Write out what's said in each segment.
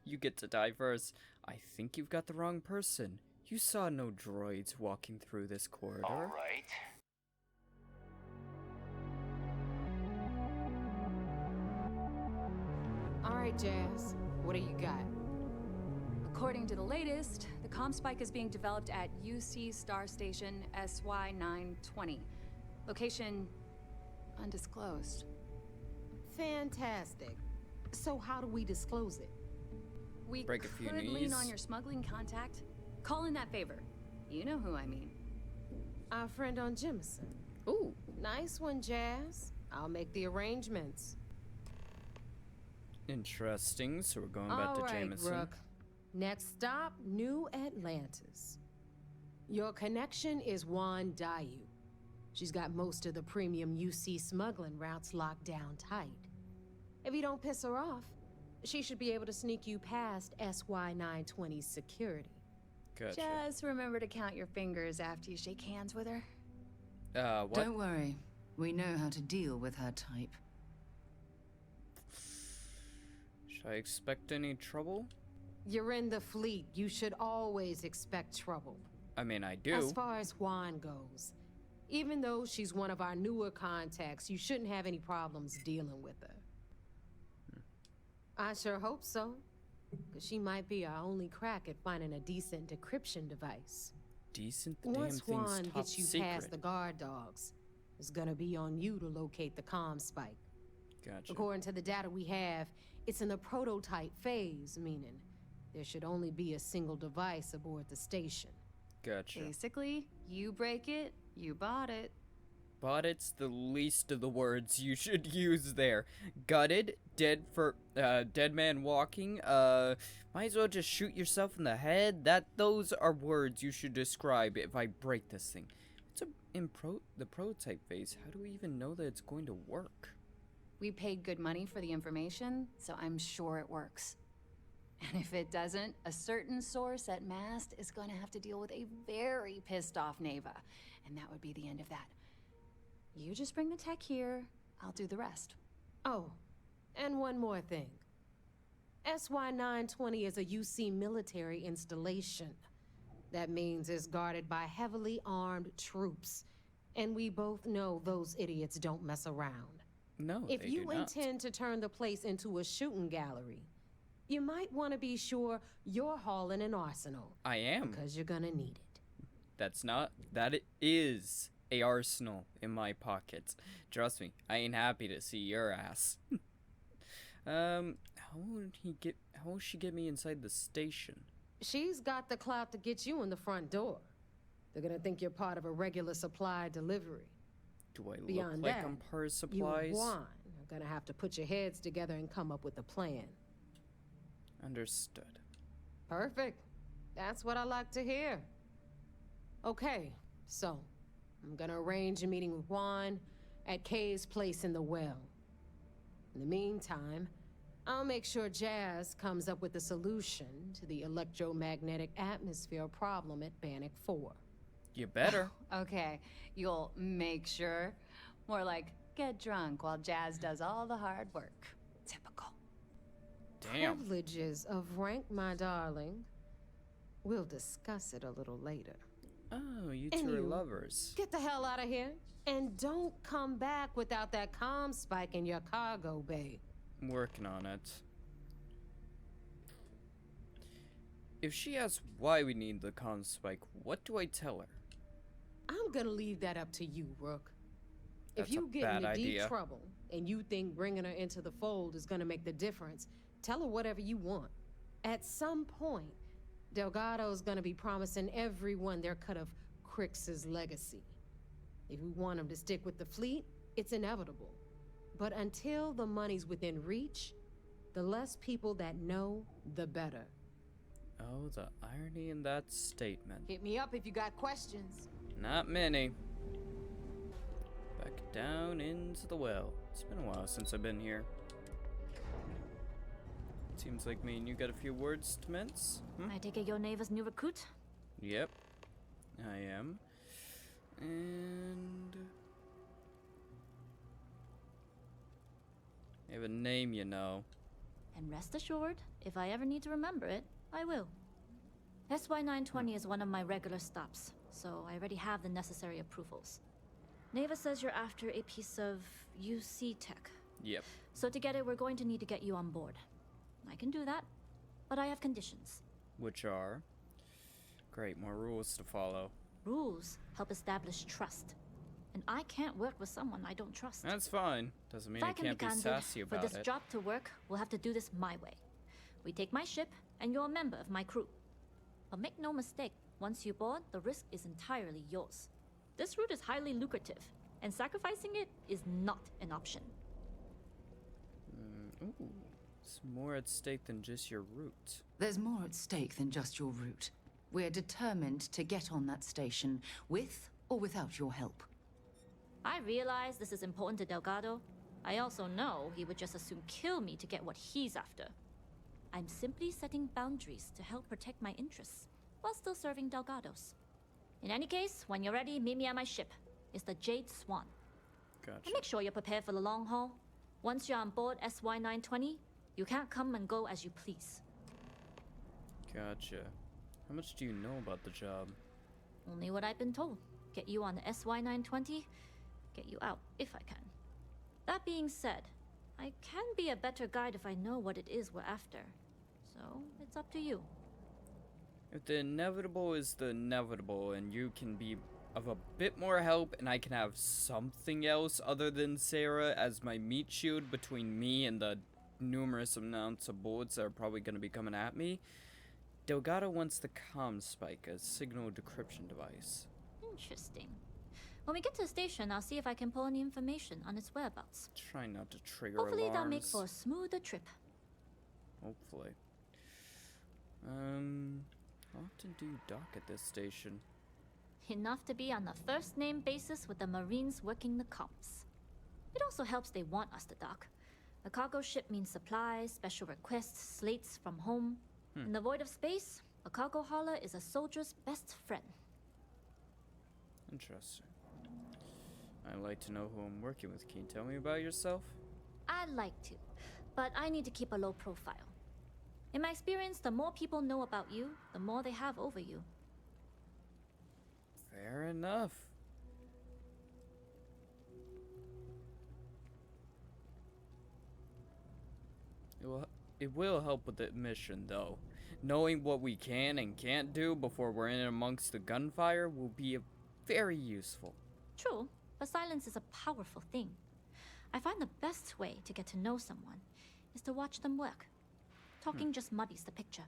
You get to die first. I think you've got the wrong person. You saw no droids walking through this corridor. All right. All right, Jazz. What do you got? According to the latest, the Comspike is being developed at UC Star Station SY-920. Location undisclosed. Fantastic. So how do we disclose it? We Break a few could lean knees. on your smuggling contact. Call in that favor. You know who I mean. Our friend on Jemison. Ooh. Nice one, Jazz. I'll make the arrangements. Interesting. So we're going back to Jameson. Rook. Next stop, New Atlantis. Your connection is Juan Dayu. She's got most of the premium UC smuggling routes locked down tight. If you don't piss her off, she should be able to sneak you past SY-920's security. Gotcha. Just remember to count your fingers after you shake hands with her. What? Don't worry. We know how to deal with her type. Should I expect any trouble? You're in the fleet. You should always expect trouble. I mean, I do. As far as Juan goes, even though she's one of our newer contacts, you shouldn't have any problems dealing with her. I sure hope so, because she might be our only crack at finding a decent decryption device. Decent? The Once damn thing's Juan top gets you secret. past the guard dogs, it's gonna be on you to locate the Comspike. Gotcha. According to the data we have, it's in the prototype phase, meaning there should only be a single device aboard the station. Gotcha. Basically, you break it, you bought it. But it's the least of the words you should use there. Gutted, dead man walking, might as well just shoot yourself in the head. Those are words you should describe if I break this thing. It's the prototype phase. How do we even know that it's going to work? We paid good money for the information, so I'm sure it works. And if it doesn't, a certain source at Mast is going to have to deal with a very pissed off Neva. And that would be the end of that. You just bring the tech here, I'll do the rest. Oh, and one more thing. SY-920 is a UC military installation. That means it's guarded by heavily armed troops. And we both know those idiots don't mess around. No, If they you do not. intend to turn the place into a shooting gallery, you might want to be sure you're hauling an arsenal. I am. Because you're gonna need it. That is a arsenal in my pockets. Trust me, I ain't happy to see your ass. How will she get me inside the station? She's got the clout to get you in the front door. They're gonna think you're part of a regular supply delivery. Do I Beyond look like that, I'm part of You supplies? and Juan are gonna have to put your heads together and come up with a plan. Understood. Perfect. That's what I like to hear. Okay, so I'm gonna arrange a meeting with Juan at Kay's place in the well. In the meantime, I'll make sure Jazz comes up with a solution to the electromagnetic atmosphere problem at Bannock 4. You better. Okay, you'll make sure. More like, get drunk while Jazz does all the hard work. Typical. Damn. Privileges of rank, my darling. We'll discuss it a little later. Oh, you And two are you. lovers. Get the hell out of here. And don't come back without that Comspike in your cargo bay. I'm working on it. If she asks why we need the Comspike, what do I tell her? I'm gonna leave that up to you, Rook. That's if you a get bad into deep idea. trouble and you think bringing her into the fold is gonna make the difference, tell her whatever you want. At some point, Delgado's gonna be promising everyone their cut of Crix's legacy. If we want him to stick with the fleet, it's inevitable. But until the money's within reach, the less people that know, the better. Oh, the irony in that statement. Hit me up if you got questions. Not many. Back down into the well. It's been a while since I've been here. Seems like me and you got a few words to mince. I take it you're Neva's new recruit? Yep, I am. And I have a name, you know. And rest assured, if I ever need to remember it, I will. SY920 is one of my regular stops, so I already have the necessary approvals. Neva says you're after a piece of UC tech. Yep. So to get it, we're going to need to get you on board. I can do that, but I have conditions. Which are? Great, more rules to follow. Rules help establish trust. And I can't work with someone I don't trust. That's fine. Doesn't mean If I I can can't be be candid, sassy for about this it. job to work, we'll have to do this my way. We take my ship, and you're a member of my crew. But make no mistake, once you board, the risk is entirely yours. This route is highly lucrative, and sacrificing it is not an option. Ooh, it's more at stake than just your route. There's more at stake than just your route. We're determined to get on that station, with or without your help. I realize this is important to Delgado. I also know he would just as soon kill me to get what he's after. I'm simply setting boundaries to help protect my interests, while still serving Delgado's. In any case, when you're ready, meet me at my ship. It's the Jade Swan. Gotcha. And make sure you're prepared for the long haul. Once you're on board SY920, you can't come and go as you please. Gotcha. How much do you know about the job? Only what I've been told. Get you on the SY920, get you out if I can. That being said, I can be a better guide if I know what it is we're after. So, it's up to you. If the inevitable is the inevitable and you can be of a bit more help and I can have something else other than Sarah as my meat shield between me and the numerous amounts of bullets that are probably going to be coming at me, Delgado wants the Comspike, a signal decryption device. Interesting. When we get to the station, I'll see if I can pull any information on its whereabouts. Try not to trigger Hopefully alarms. that'll make for a smoother trip. Hopefully. How often do you dock at this station? Enough to be on a first-name basis with the Marines working the comps. It also helps they want us to dock. A cargo ship means supplies, special requests, slates from home. In the void of space, a cargo hauler is a soldier's best friend. Interesting. I'd like to know who I'm working with. Can you tell me about yourself? I'd like to, but I need to keep a low profile. In my experience, the more people know about you, the more they have over you. Fair enough. It will help with the mission, though. Knowing what we can and can't do before we're in amongst the gunfire will be very useful. True, but silence is a powerful thing. I find the best way to get to know someone is to watch them work. Talking just muddies the picture.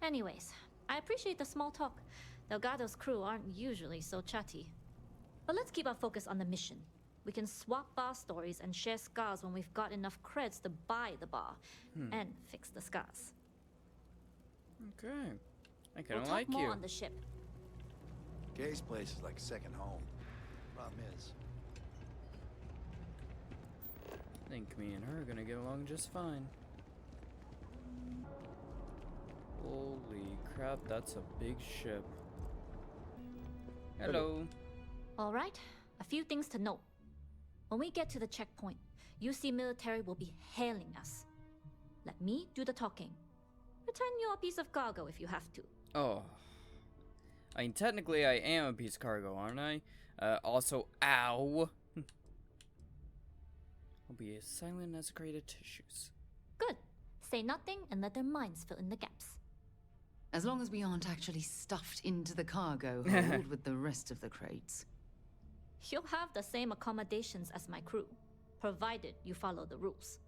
Anyways, I appreciate the small talk. Delgado's crew aren't usually so chatty. But let's keep our focus on the mission. We can swap bar stories and share scars when we've got enough creds to buy the bar and fix the scars. Okay. I We'll kinda talk like more you. on the ship. Gay's place is like second home. Problem is, I think me and her are gonna get along just fine. Holy crap, that's a big ship. Hello. All right, a few things to note. When we get to the checkpoint, UC military will be hailing us. Let me do the talking. Pretend you're a piece of cargo if you have to. Oh. I mean, technically I am a piece of cargo, aren't I? Also, ow. I'll be as silent as grated tissues. Good. Say nothing and let their minds fill in the gaps. As long as we aren't actually stuffed into the cargo hold with the rest of the crates. You'll have the same accommodations as my crew, provided you follow the rules.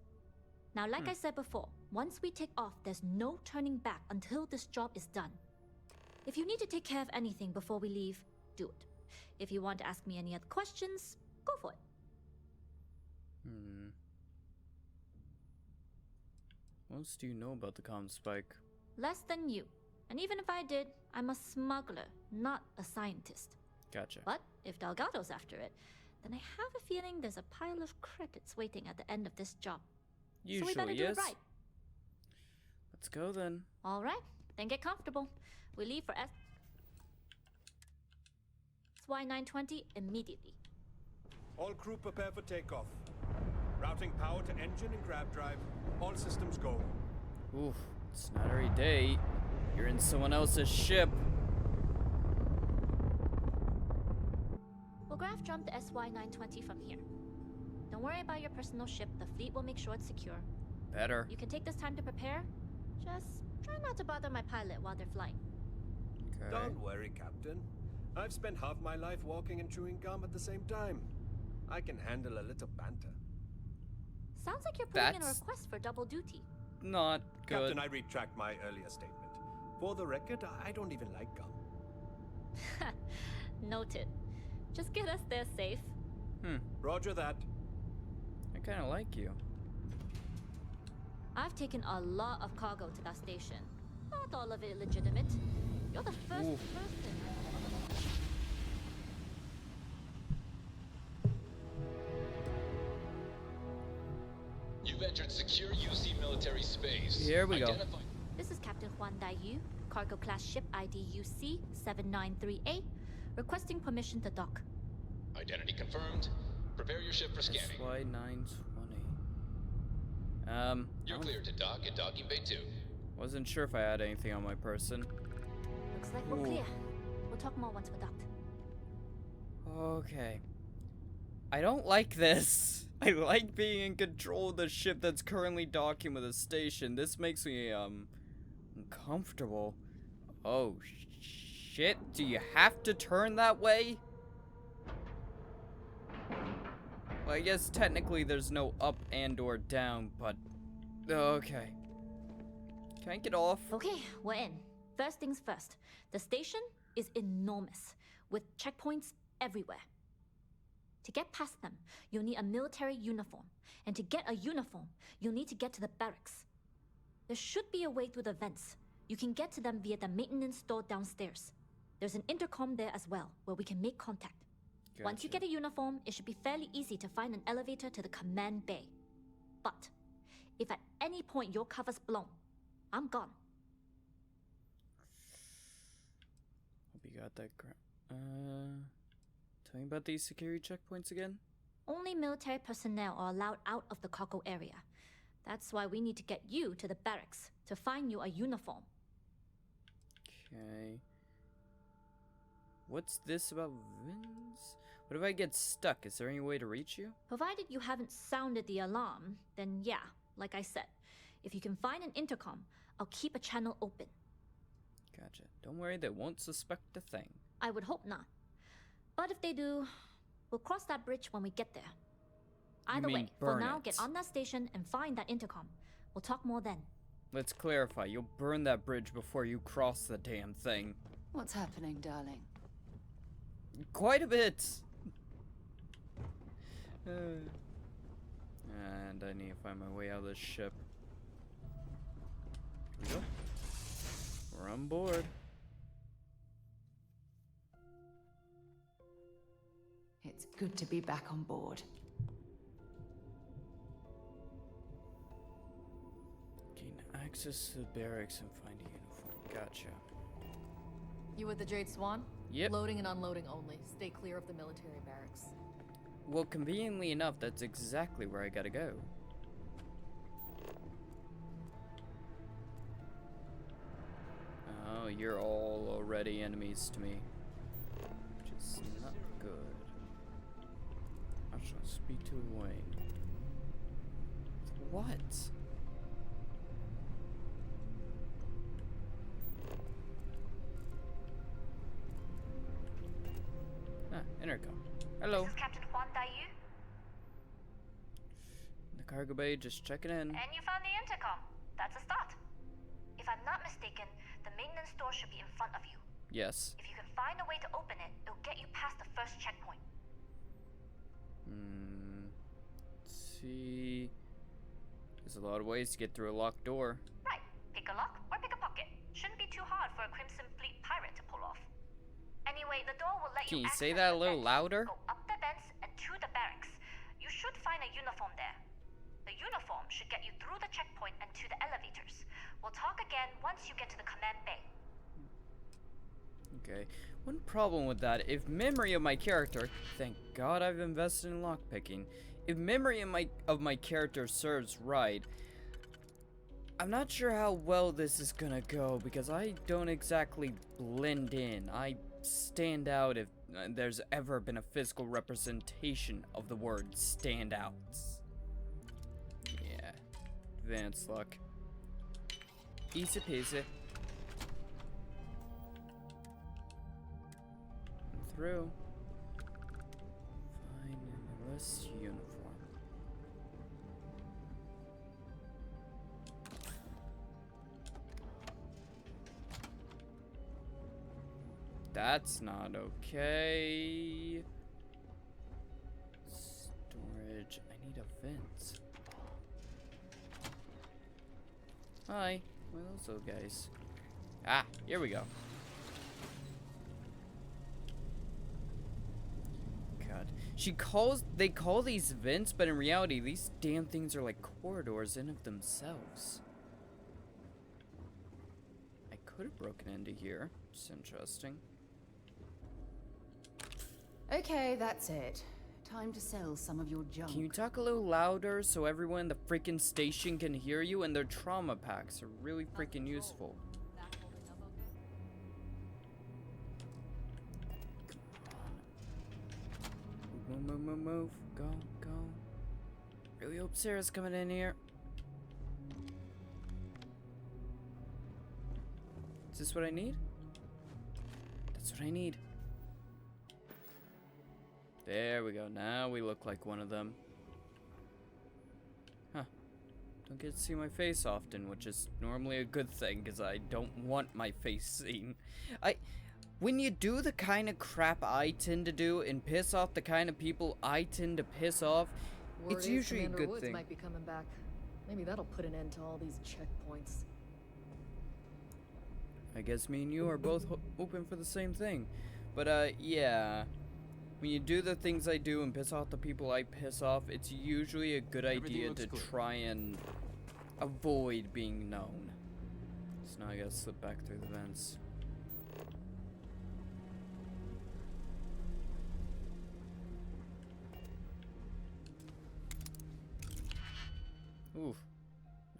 Now, like I said before, once we take off, there's no turning back until this job is done. If you need to take care of anything before we leave, do it. If you want to ask me any other questions, go for it. What else do you know about the Comspike? Less than you. And even if I did, I'm a smuggler, not a scientist. Gotcha. But if Delgado's after it, then I have a feeling there's a pile of credits waiting at the end of this job. Usually, so we better do yes. it right. Let's go then. All right, then get comfortable. We leave for SY920 immediately. All crew prepare for takeoff. Routing power to engine and grab drive. All systems go. Oof, it's not every day you're in someone else's ship. We'll graph jump the SY-920 from here. Don't worry about your personal ship. The fleet will make sure it's secure. Better. You can take this time to prepare. Just try not to bother my pilot while they're flying. Okay. Don't worry, Captain. I've spent half my life walking and chewing gum at the same time. I can handle a little banter. Sounds like you're putting in a That's- request for double duty. Not good. Captain, I retract my earlier statement. For the record, I don't even like gum. Noted. Just get us there safe. Roger that. I kind of like you. I've taken a lot of cargo to that station. Not all of it legitimate. You're the first Oof. person. You've entered secure UC military space. Here we go. Identify- This is Captain Huan Daiyu, cargo class ship ID UC 793A, requesting permission to dock. Identity confirmed. Prepare your ship for scanning. SY-920. You're I cleared to dock at docking bay 2. wasn't sure if I had anything on my person. Looks like we're Ooh. clear. We'll talk more once we're docked. Okay. I don't like this. I like being in control of the ship that's currently docking with a station. This makes me, uncomfortable. Oh, shit. Do you have to turn that way? Well, I guess technically there's no up and or down, but... Okay. Can I get off? Okay, we're in. First things first. The station is enormous, with checkpoints everywhere. To get past them, you'll need a military uniform. And to get a uniform, you'll need to get to the barracks. There should be a way through the vents. You can get to them via the maintenance store downstairs. There's an intercom there as well, where we can make contact. Once you Gotcha. get a uniform, it should be fairly easy to find an elevator to the command bay. But, if at any point your cover's blown, I'm gone. Hope you got that. Tell me about these security checkpoints again. Only military personnel are allowed out of the cargo area. That's why we need to get you to the barracks to find you a uniform. Okay. What's this about Vince? What if I get stuck? Is there any way to reach you? Provided you haven't sounded the alarm, then yeah, like I said, if you can find an intercom, I'll keep a channel open. Gotcha. Don't worry, they won't suspect a thing. I would hope not. But if they do, we'll cross that bridge when we get there. Either mean way, for burn now, it. get on that station and find that intercom. We'll talk more then. Let's clarify. You'll burn that bridge before you cross the damn thing. What's happening, darling? Quite a bit. And I need to find my way out of this ship. Here we go. We're on board. It's good to be back on board. Gain access to the barracks and find a uniform. Gotcha. You with the Jade Swan? Yep. Loading and unloading only. Stay clear of the military barracks. Well, conveniently enough, that's exactly where I gotta go. Oh, you're all already enemies to me. Which is not good. I shall speak to Wayne. What? Ah, intercom. Hello. This is Captain Huan Daiyu, The cargo bay, just checking in. and you found the intercom. That's a start. If I'm not mistaken, the maintenance door should be in front of you. Yes. If you can find a way to open it, it'll get you past the first checkpoint. Let's see. There's a lot of ways to get through a locked door. Right. Pick a lock or pick a pocket. Shouldn't be too hard for a Crimson Fleet pirate to pull off. Anyway, the door will let Can you access say that a the little vents, louder? Go up the vents and to the barracks. You should find a uniform there. The uniform should get you through the checkpoint and to the elevators. We'll talk again once you get to the command bay. Okay. One problem with that, if memory of my character, thank God I've invested in lockpicking. If memory of my character serves right, I'm not sure how well this is gonna go because I don't exactly blend in. I stand out if there's ever been a physical representation of the word standouts. Yeah. Advanced luck. Easy peasy. Through. Find an enlist uniform. That's not okay. Storage. I need a vent. Hi. Where are those little guys? Ah, here we go. God. They call these vents, but in reality, these damn things are like corridors in of themselves. I could have broken into here. It's interesting. Okay, that's it. Time to sell some of your junk. Can you talk a little louder so everyone in the freaking station can hear you? And their trauma packs are really freaking useful. Come on. Move. Go. Really hope Sarah's coming in here. Is this what I need? That's what I need. There we go. Now we look like one of them. Huh. Don't get to see my face often, which is normally a good thing, because I don't want my face seen. When you do the kind of crap I tend to do and piss off the kind of people I tend to piss off, Word it's is usually Commander a good Woods thing. might be coming back. Maybe that'll put an end to all these checkpoints. I guess me and you are both hoping for the same thing. But, yeah. When you do the things I do and piss off the people I piss off, it's usually a good idea to try and avoid being known. So now I gotta slip back through the vents. Oof.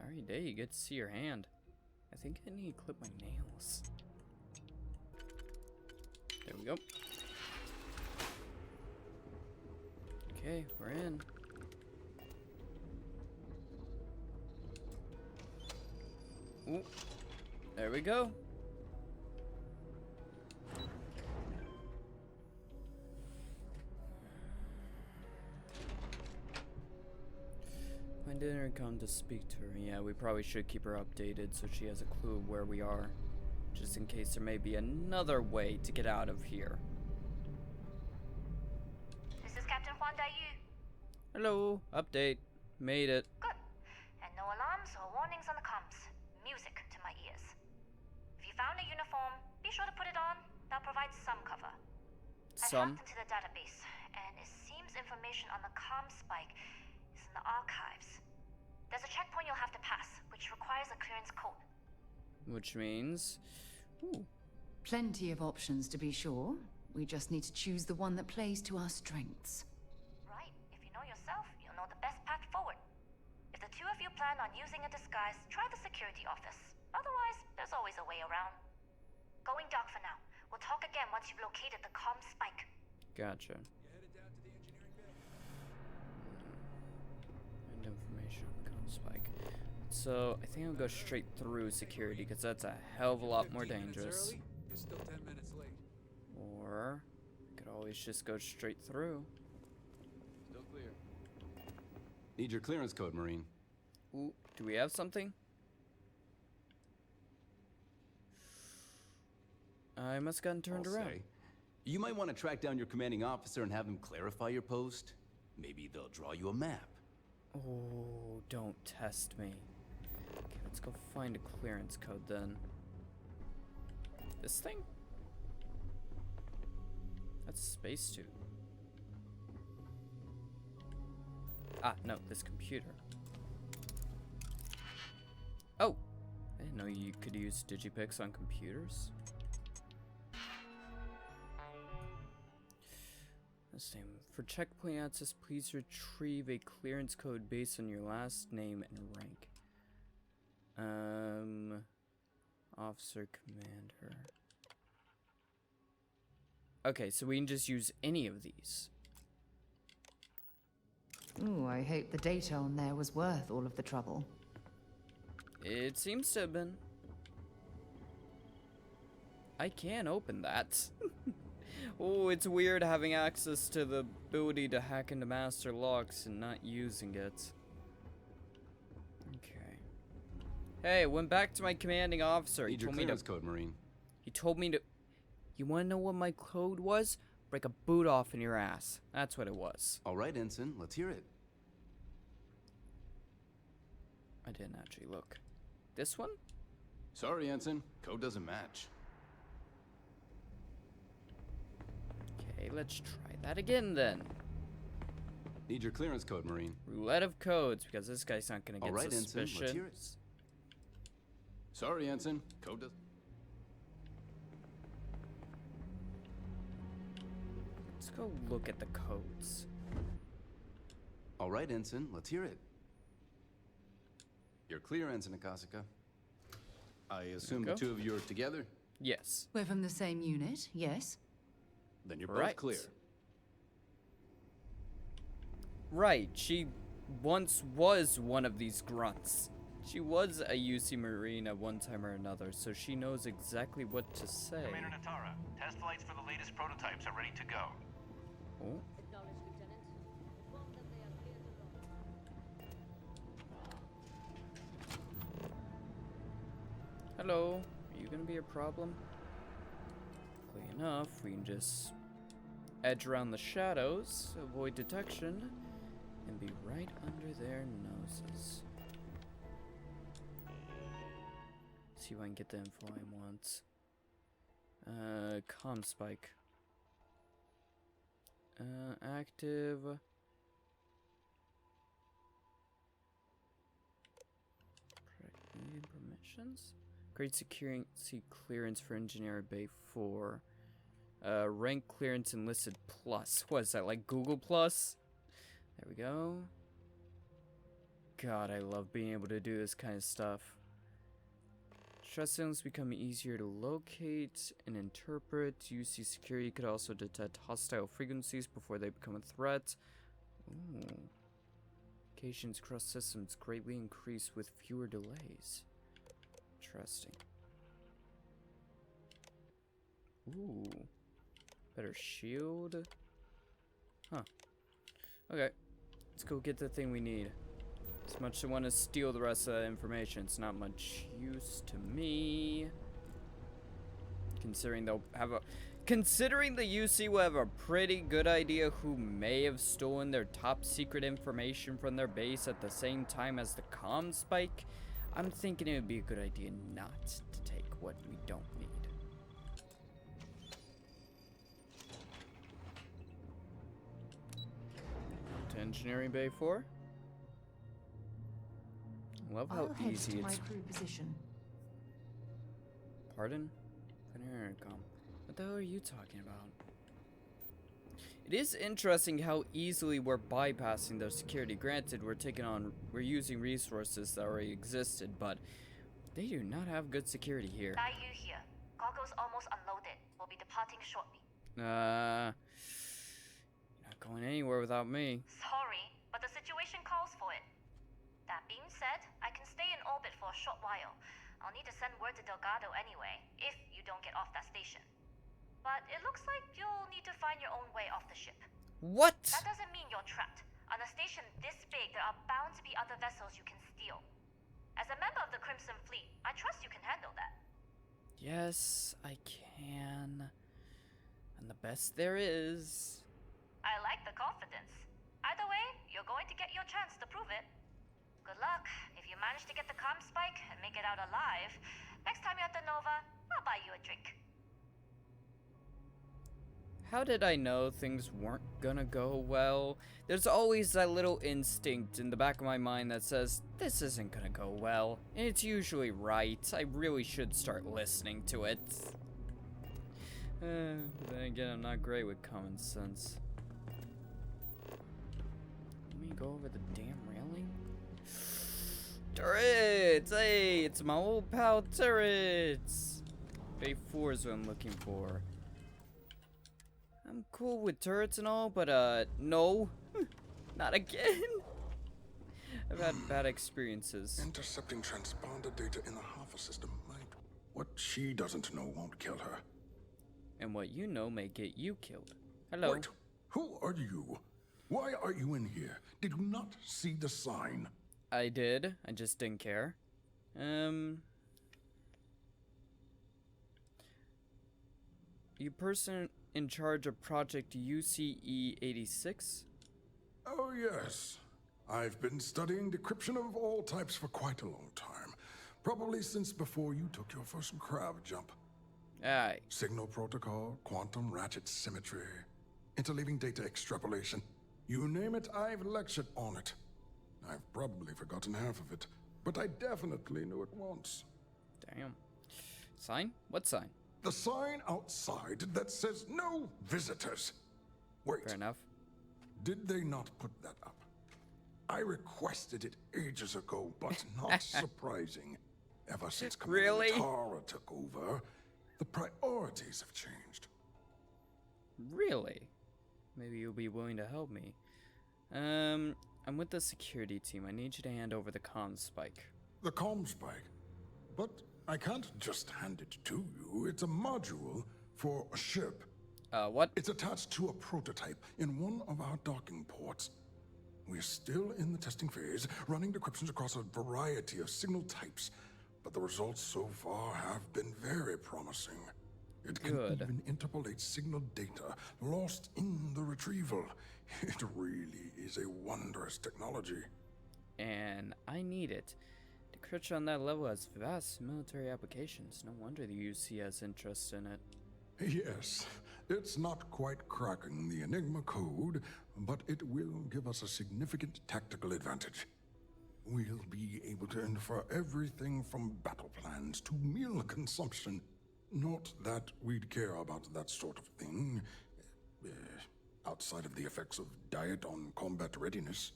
Every day you get to see your hand. I think I need to clip my nails. There we go. Okay, we're in. Ooh. There we go. When did her come to speak to her? Yeah, we probably should keep her updated so she has a clue of where we are. Just in case there may be another way to get out of here. This is Captain Huan Daiyu. Hello, update. Made it. Good. And no alarms or warnings on the comms. Music to my ears. If you found a uniform, be sure to put it on. That'll provide some cover. I Some. hacked into the database, and it seems information on the Comspike is in the archives. There's a checkpoint you'll have to pass, which requires a clearance code. Which means... Ooh. Plenty of options to be sure. We just need to choose the one that plays to our strengths. Right. If you know yourself, you'll know the best path forward. If the two of you plan on using a disguise, try the security office. Otherwise, there's always a way around. Going dark for now. We'll talk again once you've located the Comspike. Gotcha. Find information on the Comspike. So, I think I'll go straight through security, because that's a hell of a lot more dangerous. You're still 10 minutes late. Or, I could always just go straight through. Still clear. Need your clearance code, Marine. Ooh, do we have something? I must have gotten turned I'll around. say. You might want to track down your commanding officer and have him clarify your post. Maybe they'll draw you a map. Oh, don't test me. Okay, let's go find a clearance code then. This thing? That's a spacesuit. Ah, no, this computer. Oh! I didn't know you could use digipics on computers. Same. For checkpoint access, please retrieve a clearance code based on your last name and rank. Officer commander. Okay, so we can just use any of these. Ooh, I hope the data on there was worth all of the trouble. It seems to have been. I can open that. Oh, it's weird having access to the ability to hack into master locks and not using it. Okay. Hey, went back to my commanding officer. Need your clearance code, Marine. He told me to. You want to know what my code was? Break a boot off in your ass. That's what it was. All right, Ensign, let's hear it. I didn't actually look. This one? Sorry, Ensign. Code doesn't match. Okay, let's try that again then. Need your clearance code, Marine. Roulette of codes, because this guy's not gonna get All right, Ensign, suspicious. let's hear it. Sorry, Ensign. Code does. Let's go look at the codes. All right, Ensign, let's hear it. You're clear, Ensign Akasaka. I assume the two of you are together? Yes. We're from the same unit, yes? Then you're Right. both clear. Right, she once was one of these grunts. She was a UC Marine at one time or another, so she knows exactly what to say. Commander Natara, test flights for the latest prototypes are ready to go. Oh. Hello, are you gonna be a problem? Luckily enough, we can just edge around the shadows, avoid detection, and be right under their noses. See if I can get the info I want. Comspike. Active. Permissions? Great security clearance for Engineer Bay 4. Rank clearance enlisted plus. What is that, like Google Plus? There we go. God, I love being able to do this kind of stuff. Stress signals become easier to locate and interpret. UC security could also detect hostile frequencies before they become a threat. Ooh. Communications across systems greatly increase with fewer delays. Interesting. Ooh. Better shield. Huh. Okay. Let's go get the thing we need. As much as I want to steal the rest of that information, it's not much use to me. Considering the UC will have a pretty good idea who may have stolen their top secret information from their base at the same time as the Comspike, I'm thinking it would be a good idea not to take what we don't need. To Engineering Bay 4. Love how I'll head easy to my it's. crew position. Pardon? What the hell are you talking about? It is interesting how easily we're bypassing their security. Granted, we're using resources that already existed, but they do not have good security here. Yu here. Goggles almost unloaded. We'll be departing shortly. You're not going anywhere without me. Sorry, but the situation calls for it. That being said, I can stay in orbit for a short while. I'll need to send word to Delgado anyway, if you don't get off that station. But it looks like you'll need to find your own way off the ship. What? That doesn't mean you're trapped. On a station this big, there are bound to be other vessels you can steal. As a member of the Crimson Fleet, I trust you can handle that. Yes, I can. And the best there is. I like the confidence. Either way, you're going to get your chance to prove it. Good luck. If you manage to get the Comspike and make it out alive, next time you're at the Nova, I'll buy you a drink. How did I know things weren't gonna go well? There's always that little instinct in the back of my mind that says, this isn't gonna go well. And it's usually right. I really should start listening to it. But then again, I'm not great with common sense. Let me go over the damn railing. Turrets! Hey, it's my old pal Turrets! Bay 4 is what I'm looking for. I'm cool with turrets and all, but no. Not again. I've had bad experiences. Intercepting transponder data in the Alpha system might. What she doesn't know won't kill her. And what you know may get you killed. Hello. Wait, who are you? Why are you in here? Did you not see the sign? I did. I just didn't care. You person in charge of Project UCE-86? Oh, yes. I've been studying decryption of all types for quite a long time. Probably since before you took your first crab jump. Aye. Signal protocol, quantum ratchet symmetry, interleaving data extrapolation. You name it, I've lectured on it. I've probably forgotten half of it, but I definitely knew it once. Damn. Sign? What sign? The sign outside that says no visitors. Wait. Fair enough. Did they not put that up? I requested it ages ago, but not surprising. Ever since Commander Tara took over, the priorities have changed. Really? Maybe you'll be willing to help me. I'm with the security team. I need you to hand over the Comspike. The Comspike? But I can't just hand it to you. It's a module for a ship. What? It's attached to a prototype in one of our docking ports. We're still in the testing phase, running decryptions across a variety of signal types, but the results so far have been very promising. It can even interpolate signal data lost in the retrieval. It really is a wondrous technology. And I need it. Decryption on that level has vast military applications. No wonder the UC has interest in it. Yes, it's not quite cracking the Enigma code, but it will give us a significant tactical advantage. We'll be able to infer everything from battle plans to meal consumption. Not that we'd care about that sort of thing, outside of the effects of diet on combat readiness.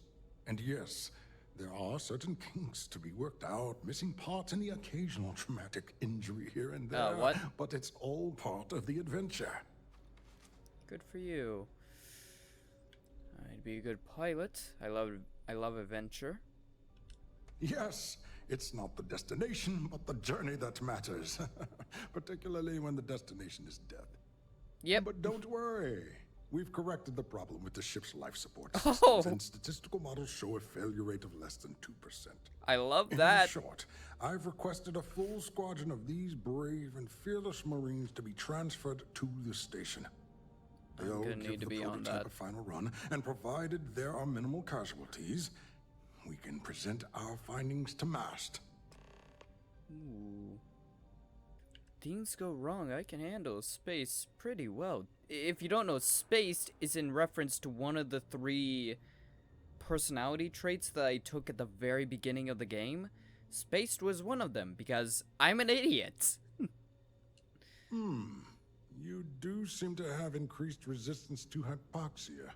And yes, there are certain kinks to be worked out, missing parts and the occasional traumatic injury here and there. What? But it's all part of the adventure. Good for you. I'd be a good pilot. I love adventure. Yes, it's not the destination, but the journey that matters. Particularly when the destination is death. Yep. But don't worry. We've corrected the problem with the ship's life support systems, and statistical models show a failure rate of less than 2%. I love that. In short, I've requested a full squadron of these brave and fearless Marines to be transferred to the station. They'll give the prototype a final run, and provided there are minimal casualties, we can present our findings to Mast. Ooh. Things go wrong, I can handle space pretty well. If you don't know, spaced is in reference to one of the 3 personality traits that I took at the very beginning of the game. Spaced was one of them, because I'm an idiot. You do seem to have increased resistance to hypoxia.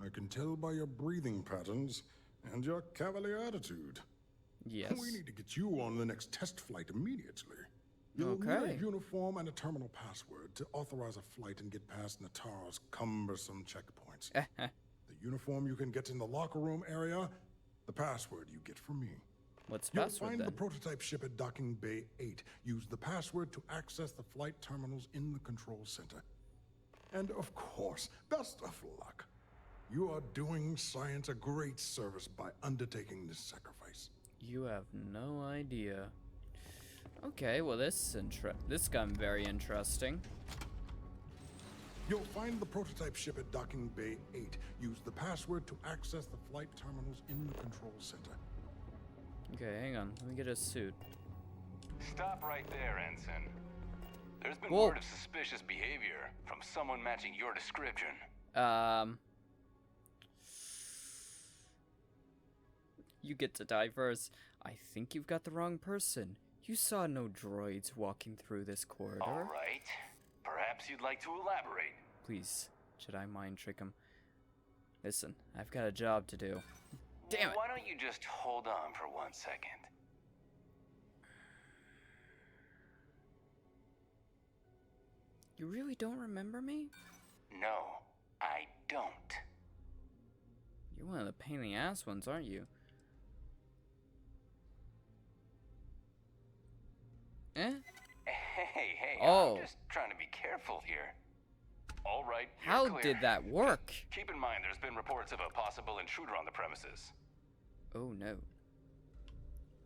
I can tell by your breathing patterns and your cavalier attitude. Yes. We need to get you on the next test flight immediately. You'll need a uniform and a terminal password to authorize a flight and get past Natara's cumbersome checkpoints. The uniform you can get in the locker room area, the password you get from me. What's the password, You'll find then? the prototype ship at Docking Bay 8. Use the password to access the flight terminals in the control center. And of course, best of luck. You are doing science a great service by undertaking this sacrifice. You have no idea. Okay, well this got very interesting. You'll find the prototype ship at Docking Bay 8. Use the password to access the flight terminals in the control center. Okay, hang on. Let me get a suit. Stop right there, Ensign. There's been Whoa. word of suspicious behavior from someone matching your description. You get to die first. I think you've got the wrong person. You saw no droids walking through this corridor. All right. Perhaps you'd like to elaborate. Please, should I mind trick him? Listen, I've got a job to do. Damn it. Why don't you just hold on for 1 second? You really don't remember me? No, I don't. You're one of the pain in the ass ones, aren't you? Eh? Hey, Oh. I'm just trying to be careful here. All right, you're How clear. did that work? Keep in mind, there's been reports of a possible intruder on the premises. Oh no.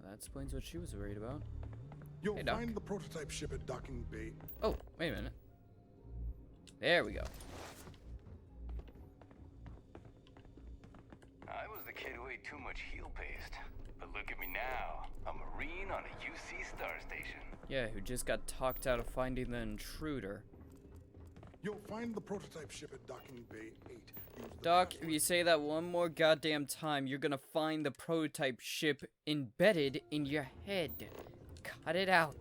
That explains what she was worried about. You'll Hey, Doc. find the prototype ship at Docking Bay. Oh, wait a minute. There we go. I was the kid who ate too much heel paste. But look at me now. A Marine on a UC star station. Yeah, who just got talked out of finding the intruder. You'll find the prototype ship at Docking Bay 8. Use the Doc, password- if you say that one more goddamn time, you're gonna find the prototype ship embedded in your head. Cut it out.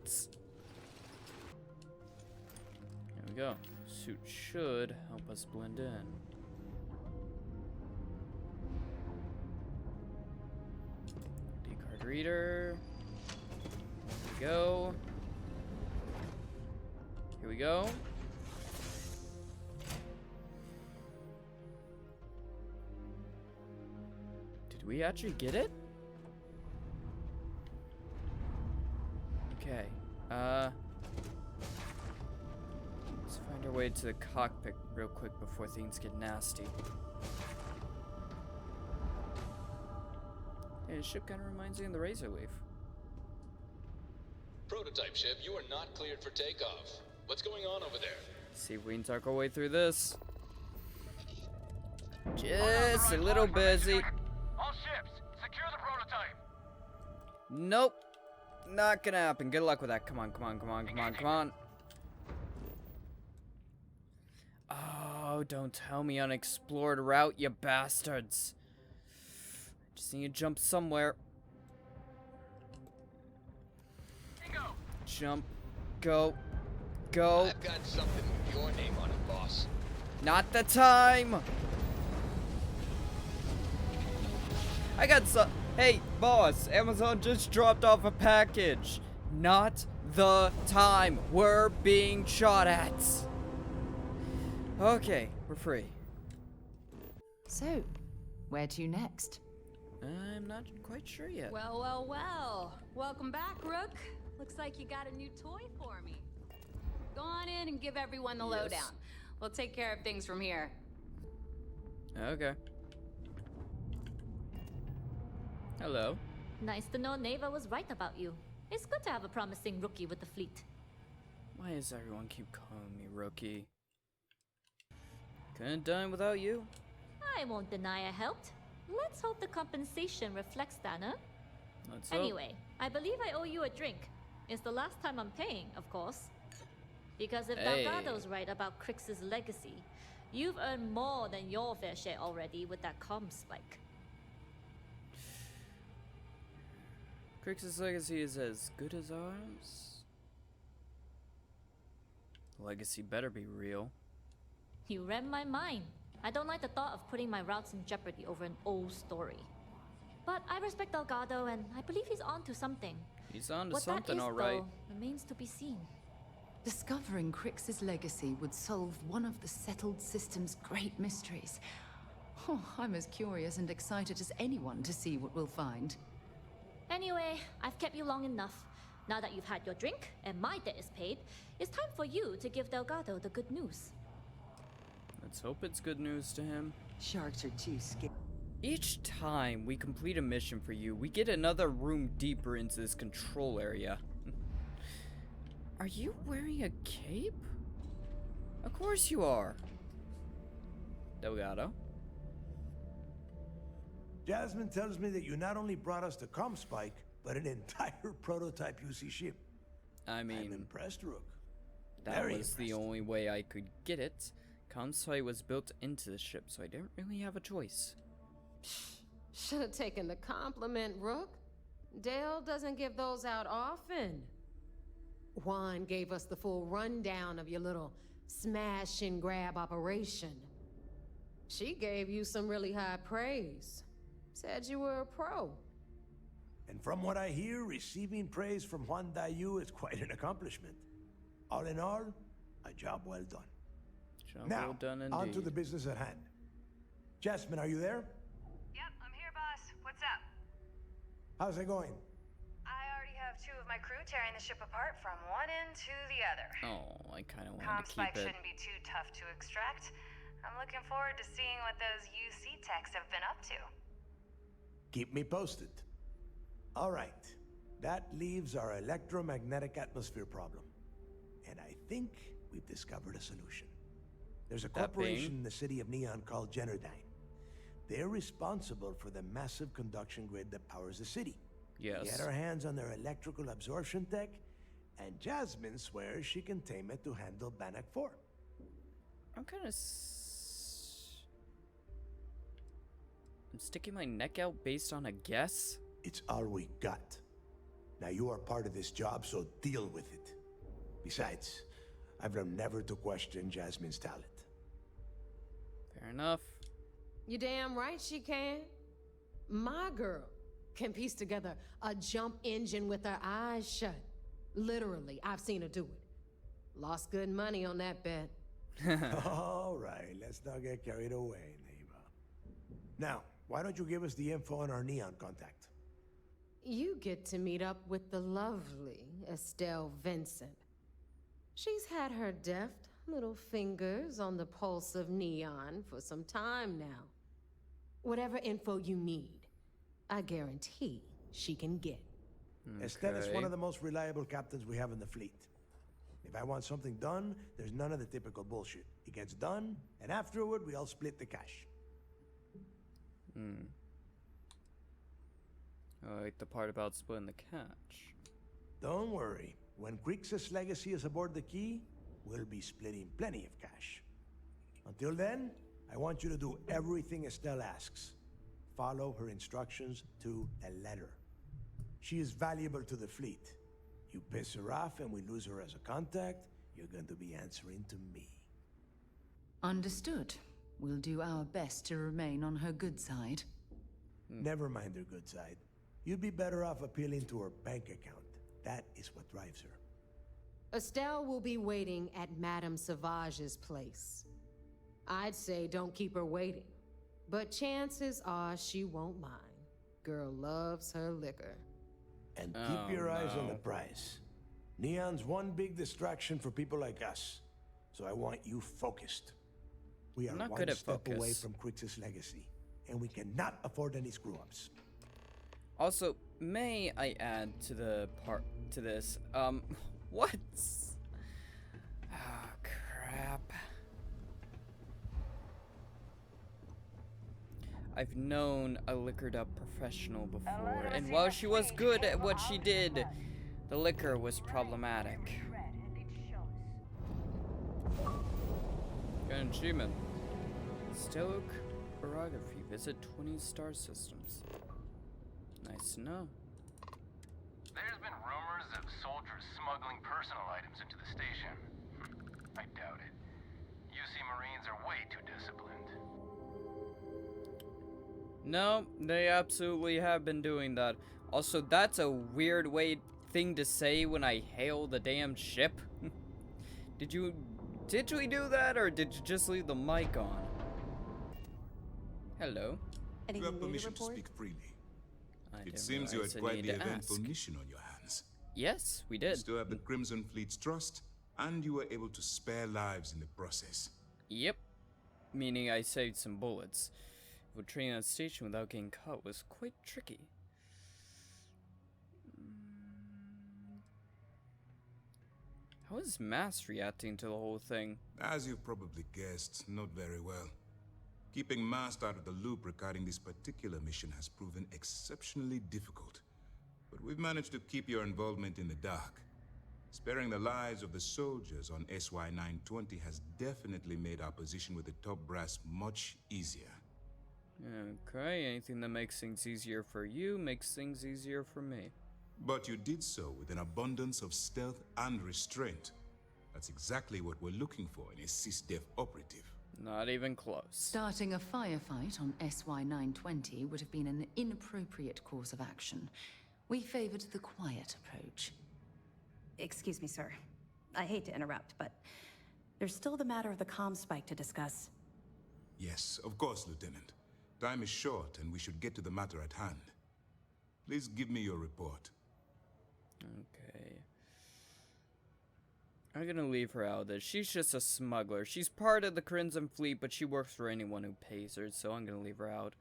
There we go. Suit should help us blend in. D-card reader. Here we go. Here we go. Did we actually get it? Okay. Let's find our way to the cockpit real quick before things get nasty. Hey, the ship kind of reminds me of the Razorleaf. Prototype ship, you are not cleared for takeoff. What's going on over there? See if we can talk our way through this. Just a little busy. All ships, secure the prototype. Nope. Not gonna happen. Good luck with that. Come on, come on, come on, come on, come on. Oh, don't tell me unexplored route, you bastards. Just need to jump somewhere. Jump. Go. Go. I've got something with your name on it, boss. Not the time. I got some. Hey, boss, Amazon just dropped off a package. Not the time. We're being shot at. Okay, we're free. So, where to next? I'm not quite sure yet. Well, well, well. Welcome back, Rook. Looks like you got a new toy for me. Go on in and give everyone the Yes. lowdown. We'll take care of things from here. Okay. Hello. Nice to know Neva was right about you. It's good to have a promising rookie with the fleet. Why does everyone keep calling me rookie? Couldn't have done without you. I won't deny I helped. Let's hope the compensation reflects that, huh? Let's hope. Anyway, I believe I owe you a drink. It's the last time I'm paying, of course. Because if Hey. Delgado's right about Crix's legacy, you've earned more than your fair share already with that Comspike. Crix's legacy is as good as ours. Legacy better be real. You read my mind. I don't like the thought of putting my routes in jeopardy over an old story. But I respect Delgado, and I believe he's on to something. He's on to What something, that is, alright. though, remains to be seen. Discovering Crix's legacy would solve one of the settled system's great mysteries. Oh, I'm as curious and excited as anyone to see what we'll find. Anyway, I've kept you long enough. Now that you've had your drink and my debt is paid, it's time for you to give Delgado the good news. Let's hope it's good news to him. Sharks are too scared. Each time we complete a mission for you, we get another room deeper into this control area. Are you wearing a cape? Of course you are. Delgado. Jasmine tells me that you not only brought us the Comspike, but an entire prototype UC ship. I I'm mean, impressed, Rook. that Very was the impressed. only way I could get it. Comspike was built into the ship, so I didn't really have a choice. Should have taken the compliment, Rook. Dale doesn't give those out often. Juan gave us the full rundown of your little smash and grab operation. She gave you some really high praise. Said you were a pro. And from what I hear, receiving praise from Juan Dayu is quite an accomplishment. All in all, a job well done. Job Now, well done indeed. on to the business at hand. Jasmine, are you there? Yep, I'm here, boss. What's up? How's it going? I already have 2 of my crew tearing the ship apart from one end to the other. Oh, I kind of wanted to Comspike keep it. shouldn't be too tough to extract. I'm looking forward to seeing what those UC techs have been up to. Keep me posted. All right. That leaves our electromagnetic atmosphere problem. And I think we've discovered a solution. There's a corporation in the city of Neon called Generdyne. They're responsible for the massive conduction grid that powers the city. Yes. We had our hands on their electrical absorption tech, and Jasmine swears she can tame it to handle Bannock 4. I'm kind of... I'm sticking my neck out based on a guess? It's all we got. Now you are part of this job, so deal with it. Besides, I've learned never to question Jasmine's talent. Fair enough. You damn right she can. My girl can piece together a jump engine with her eyes shut. Literally, I've seen her do it. Lost good money on that bet. All right, let's not get carried away, neighbor. Now, why don't you give us the info on our Neon contact? You get to meet up with the lovely Estelle Vincent. She's had her deft little fingers on the pulse of Neon for some time now. Whatever info you need, I guarantee she can get. Estelle is one of the most reliable captains we have in the fleet. If I want something done, there's none of the typical bullshit. It gets done, and afterward, we all split the cash. I like the part about splitting the catch. Don't worry. When Crixus' legacy is aboard the Key, we'll be splitting plenty of cash. Until then, I want you to do everything Estelle asks. Follow her instructions to a letter. She is valuable to the fleet. You piss her off and we lose her as a contact, you're going to be answering to me. Understood. We'll do our best to remain on her good side. Never mind her good side. You'd be better off appealing to her bank account. That is what drives her. Estelle will be waiting at Madame Sauvage's place. I'd say don't keep her waiting, but chances are she won't mind. Girl loves her liquor. And keep your eyes on the prize. Neon's one big distraction for people like us, so I want you focused. We are one step away from Crixus' legacy, and we cannot afford any screw-ups. Also, may I add to this? What? Ah, crap. I've known a liquored up professional before, and while she was good at what she did, the liquor was problematic. Got an achievement. Stoic orography. Visit 20 star systems. Nice to know. There's been rumors of soldiers smuggling personal items into the station. I doubt it. UC Marines are way too disciplined. No, they absolutely have been doing that. Also, that's a weird thing to say when I hail the damn ship. Did we do that, or did you just leave the mic on? Hello. You have permission to speak freely. It seems you had quite the eventful mission on your hands. Yes, we did. You still have the Crimson Fleet's trust, and you were able to spare lives in the process. Yep. Meaning I saved some bullets. But training on station without getting caught was quite tricky. How is Mass reacting to the whole thing? As you've probably guessed, not very well. Keeping Mast out of the loop regarding this particular mission has proven exceptionally difficult. But we've managed to keep your involvement in the dark. Sparing the lives of the soldiers on SY-920 has definitely made our position with the top brass much easier. Okay, anything that makes things easier for you makes things easier for me. But you did so with an abundance of stealth and restraint. That's exactly what we're looking for in a SysDef operative. Not even close. Starting a firefight on SY-920 would have been an inappropriate course of action. We favored the quiet approach. Excuse me, sir. I hate to interrupt, but there's still the matter of the Comspike to discuss. Yes, of course, Lieutenant. Time is short, and we should get to the matter at hand. Please give me your report. Okay. I'm gonna leave her out of this. She's just a smuggler. She's part of the Crimson Fleet, but she works for anyone who pays her, so I'm gonna leave her out.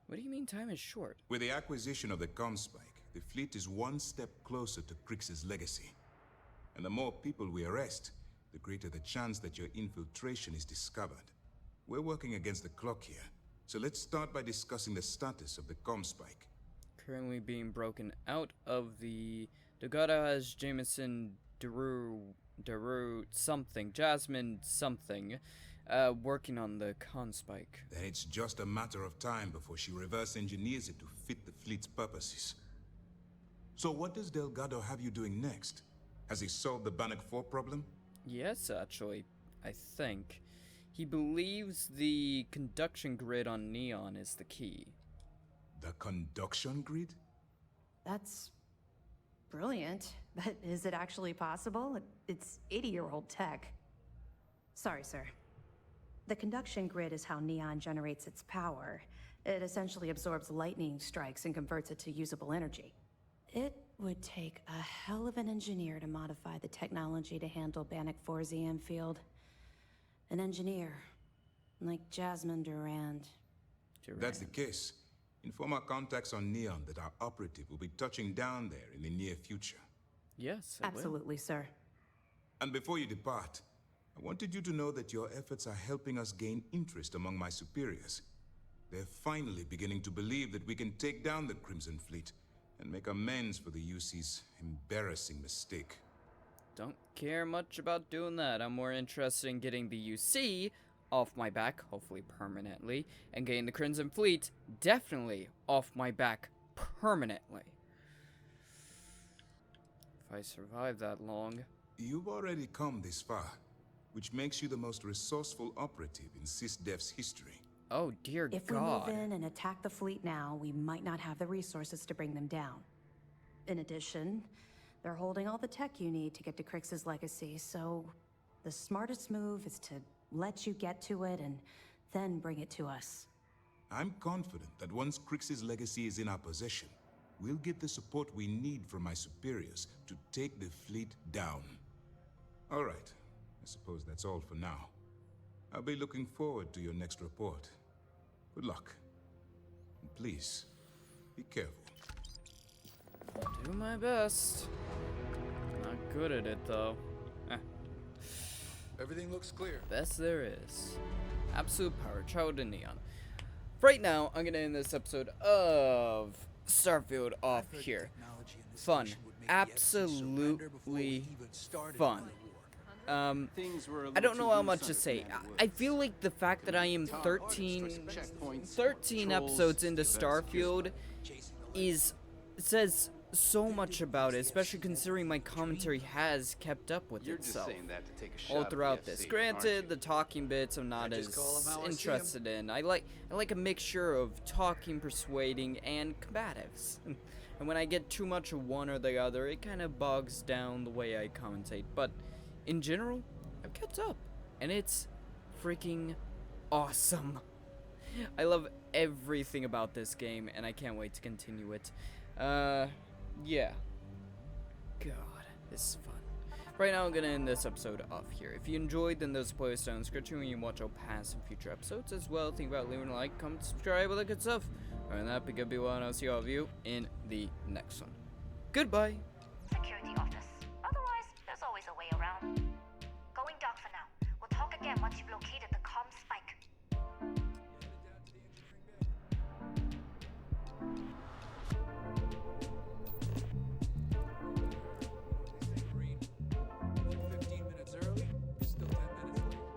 What do you mean time is short? With the acquisition of the Comspike, the fleet is one step closer to Crix's legacy. And the more people we arrest, the greater the chance that your infiltration is discovered. We're working against the clock here, so let's start by discussing the status of the Comspike. Currently being broken out of the Delgado has Jameson Daru something, Jasmine something, working on the Comspike. Then it's just a matter of time before she reverse engineers it to fit the fleet's purposes. So what does Delgado have you doing next? Has he solved the Bannock 4 problem? Yes, actually, I think. He believes the conduction grid on Neon is the key. The conduction grid? That's brilliant, but is it actually possible? It's 80-year-old tech. Sorry, sir. The conduction grid is how Neon generates its power. It essentially absorbs lightning strikes and converts it to usable energy. It would take a hell of an engineer to modify the technology to handle Bannock 4's EM field. An engineer, like Jasmine Durand. If that's the case, inform our contacts on Neon that our operative will be touching down there in the near future. Yes, absolutely, sir. And before you depart, I wanted you to know that your efforts are helping us gain interest among my superiors. They're finally beginning to believe that we can take down the Crimson Fleet and make amends for the UC's embarrassing mistake. Don't care much about doing that. I'm more interested in getting the UC off my back, hopefully permanently, and getting the Crimson Fleet definitely off my back permanently. If I survive that long. You've already come this far, which makes you the most resourceful operative in SysDef's history. Oh dear God. If we move in and attack the fleet now, we might not have the resources to bring them down. In addition, they're holding all the tech you need to get to Crix's legacy, so the smartest move is to let you get to it and then bring it to us. I'm confident that once Crix's legacy is in our possession, we'll get the support we need from my superiors to take the fleet down. All right, I suppose that's all for now. I'll be looking forward to your next report. Good luck. And please, be careful. Do my best. Not good at it though. Everything looks clear. Best there is. Absolute power. Travel to Neon. Right now, I'm gonna end this episode of Starfield off here. Fun. Absolutely fun. I don't know how much to say. I feel like the fact that I am 13 episodes into Starfield says so much about it, especially considering my commentary has kept up with itself all throughout this. Granted, the talking bits I'm not as interested in. I like a mixture of talking, persuading, and combatives. And when I get too much of one or the other, it kind of bogs down the way I commentate. But in general, I've kept up, and it's freaking awesome. I love everything about this game, and I can't wait to continue it. Yeah. God, this is fun. Right now, I'm gonna end this episode off here. If you enjoyed, then there's a playlist down in the description where you can watch all past and future episodes as well. Think about leaving a like, comment, subscribe, all that good stuff. Other than that, be good, be well, and I'll see all of you in the next one. Goodbye. Security office. Otherwise, there's always a way around. Going dark for now. We'll talk again once you've located